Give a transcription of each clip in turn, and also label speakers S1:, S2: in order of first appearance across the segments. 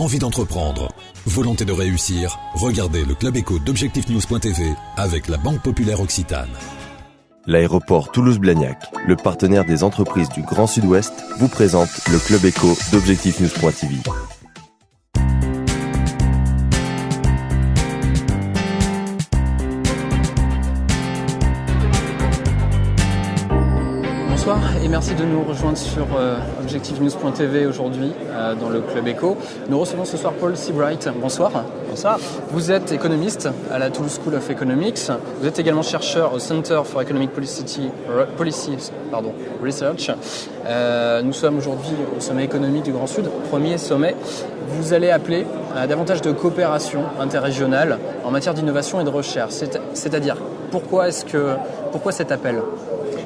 S1: envie d'entreprendre, volonté de réussir, regardez le Club Éco d'Objectif-News.tv avec la Banque Populaire Occitane.
S2: L'aéroport Toulouse-Blagnac, le partenaire des entreprises du Grand Sud-Ouest, vous présente le Club Éco d'Objectif-News.tv.
S3: Bonsoir et merci de nous rejoindre sur Objectif-News.tv aujourd'hui dans le Club Éco. Nous recevons ce soir Paul Seabright. Bonsoir.
S4: Bonsoir.
S3: Vous êtes économiste à la Toulouse School of Economics. Vous êtes également chercheur au Center for Economic Policy Research. Nous sommes aujourd'hui au sommet économique du Grand Sud, premier sommet. Vous allez appeler à davantage de coopération interrégionale en matière d'innovation et de recherche. C'est-à-dire, pourquoi cet appel ?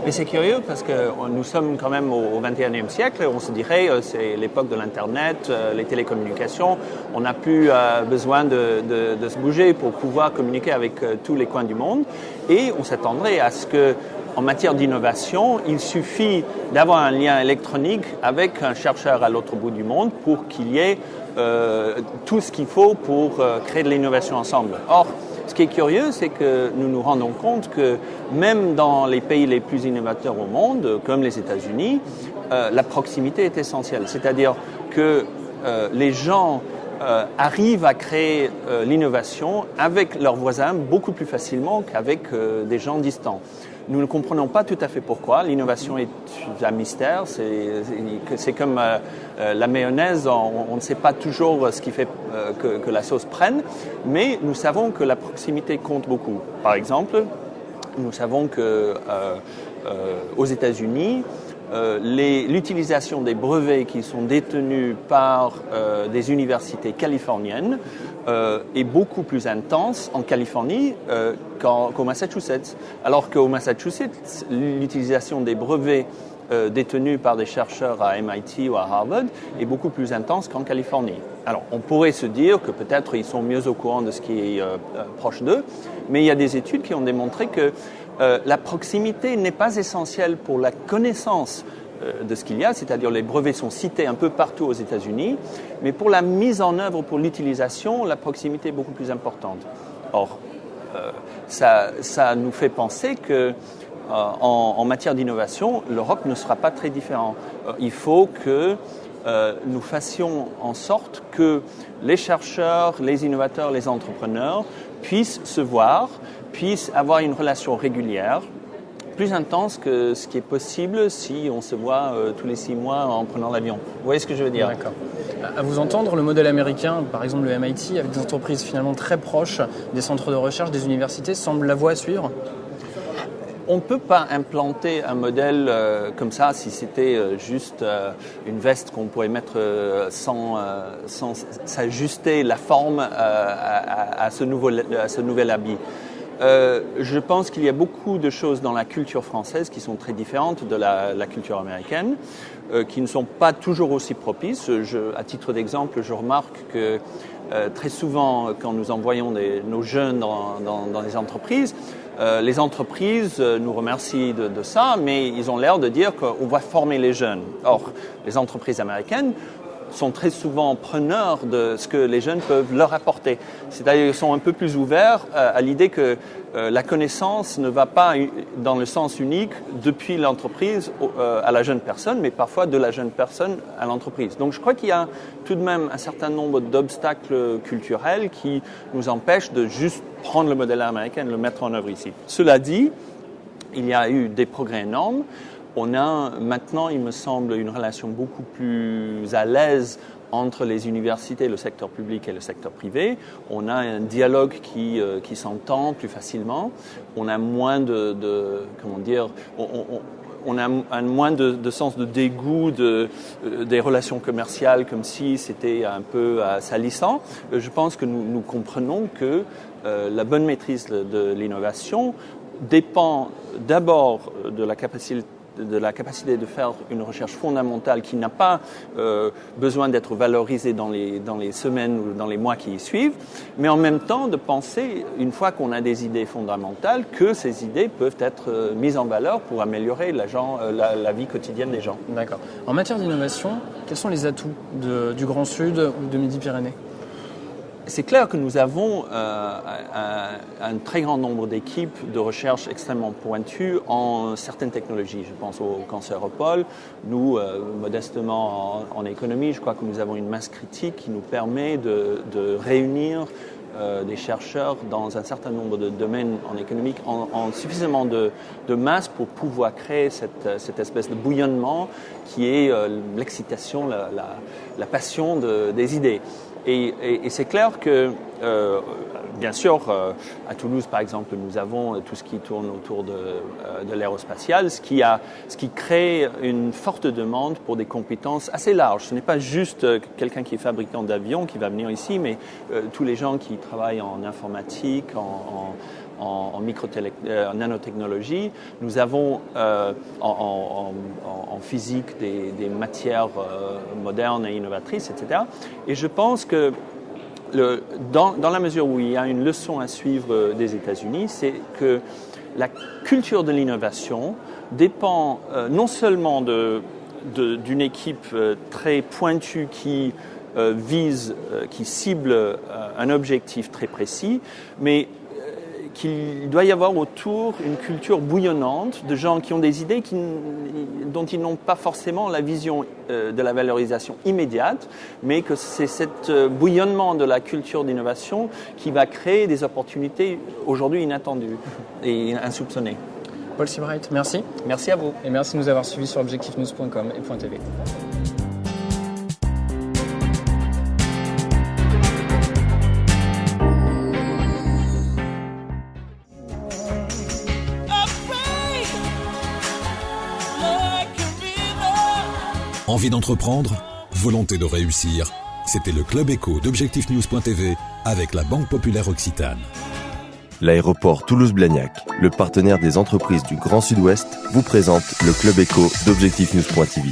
S4: Mais c'est curieux parce que nous sommes quand même au XXIe siècle. On se dirait c'est l'époque de l'Internet, les télécommunications. On n'a plus besoin de se bouger pour pouvoir communiquer avec tous les coins du monde. Et on s'attendrait à ce que, en matière d'innovation, il suffit d'avoir un lien électronique avec un chercheur à l'autre bout du monde pour qu'il y ait tout ce qu'il faut pour créer de l'innovation ensemble. Or, ce qui est curieux, c'est que nous nous rendons compte que même dans les pays les plus innovateurs au monde, comme les États-Unis, la proximité est essentielle. C'est-à-dire que les gens arrivent à créer l'innovation avec leurs voisins beaucoup plus facilement qu'avec des gens distants. Nous ne comprenons pas tout à fait pourquoi. L'innovation est un mystère. C'est comme la mayonnaise. On ne sait pas toujours ce qui fait que la sauce prenne. Mais nous savons que la proximité compte beaucoup. Par exemple, nous savons que aux États-Unis, l'utilisation des brevets qui sont détenus par des universités californiennes est beaucoup plus intense en Californie qu'au Massachusetts. Alors qu'au Massachusetts, l'utilisation des brevets détenus par des chercheurs à MIT ou à Harvard est beaucoup plus intense qu'en Californie. Alors, on pourrait se dire que peut-être ils sont mieux au courant de ce qui est proche d'eux, mais il y a des études qui ont démontré que la proximité n'est pas essentielle pour la connaissance de ce qu'il y a, c'est-à-dire les brevets sont cités un peu partout aux États-Unis, mais pour la mise en œuvre, pour l'utilisation, la proximité est beaucoup plus importante. Or, ça nous fait penser que en matière d'innovation, l'Europe ne sera pas très différente. Il faut que nous fassions en sorte que les chercheurs, les innovateurs, les entrepreneurs puissent se voir, puissent avoir une relation régulière, plus intense que ce qui est possible si on se voit tous les 6 mois en prenant l'avion. Vous voyez ce que je veux dire ?
S3: D'accord. À vous entendre, le modèle américain, par exemple le MIT, avec des entreprises finalement très proches des centres de recherche, des universités, semble la voie à suivre ?
S4: On ne peut pas implanter un modèle comme ça si c'était juste une veste qu'on pourrait mettre sans s'ajuster la forme à ce nouvel habit. Je pense qu'il y a beaucoup de choses dans la culture française qui sont très différentes de la culture américaine, qui ne sont pas toujours aussi propices. À titre d'exemple, je remarque que très souvent, quand nous envoyons nos jeunes dans les entreprises nous remercient de ça, mais ils ont l'air de dire qu'on va former les jeunes. Or, les entreprises américaines sont très souvent preneurs de ce que les jeunes peuvent leur apporter. C'est-à-dire qu'ils sont un peu plus ouverts à l'idée que la connaissance ne va pas dans le sens unique depuis l'entreprise à la jeune personne, mais parfois de la jeune personne à l'entreprise. Donc je crois qu'il y a tout de même un certain nombre d'obstacles culturels qui nous empêchent de juste prendre le modèle américain et le mettre en œuvre ici. Cela dit, il y a eu des progrès énormes. On a maintenant, il me semble, une relation beaucoup plus à l'aise entre les universités, le secteur public et le secteur privé. On a un dialogue qui s'entend plus facilement. On a moins on a moins de sens de dégoût des relations commerciales comme si c'était un peu salissant. Je pense que nous comprenons que la bonne maîtrise de l'innovation dépend d'abord de la capacité de la capacité de faire une recherche fondamentale qui n'a pas besoin d'être valorisée dans les semaines ou dans les mois qui y suivent, mais en même temps de penser, une fois qu'on a des idées fondamentales, que ces idées peuvent être mises en valeur pour améliorer la vie quotidienne des gens.
S3: D'accord. En matière d'innovation, quels sont les atouts du Grand Sud ou de Midi-Pyrénées ?
S4: C'est clair que nous avons un très grand nombre d'équipes de recherche extrêmement pointues en certaines technologies. Je pense au cancéropole. Nous, modestement en économie, je crois que nous avons une masse critique qui nous permet de réunir des chercheurs dans un certain nombre de domaines en économique en suffisamment de masse pour pouvoir créer cette espèce de bouillonnement qui est l'excitation, la passion des idées. Et c'est clair que, bien sûr, à Toulouse, par exemple, nous avons tout ce qui tourne autour de l'aérospatiale, ce qui crée une forte demande pour des compétences assez larges. Ce n'est pas juste quelqu'un qui est fabricant d'avions qui va venir ici, mais tous les gens qui travaillent en informatique, en nanotechnologie. Nous avons en physique des matières modernes et innovatrices, etc. Et je pense que dans la mesure où il y a une leçon à suivre des États-Unis, c'est que la culture de l'innovation dépend non seulement d'une équipe très pointue qui qui cible un objectif très précis, mais qu'il doit y avoir autour une culture bouillonnante de gens qui ont des idées dont ils n'ont pas forcément la vision de la valorisation immédiate, mais que c'est cet bouillonnement de la culture d'innovation qui va créer des opportunités aujourd'hui inattendues et insoupçonnées.
S3: Paul Seabright, merci.
S4: Merci à vous.
S3: Et merci de nous avoir suivis sur objectifnews.com et .tv.
S1: Envie d'entreprendre? Volonté de réussir? C'était le Club Éco d'objectifnews.tv avec la Banque Populaire Occitane.
S2: L'aéroport Toulouse-Blagnac, le partenaire des entreprises du Grand Sud-Ouest, vous présente le Club Éco d'objectifnews.tv.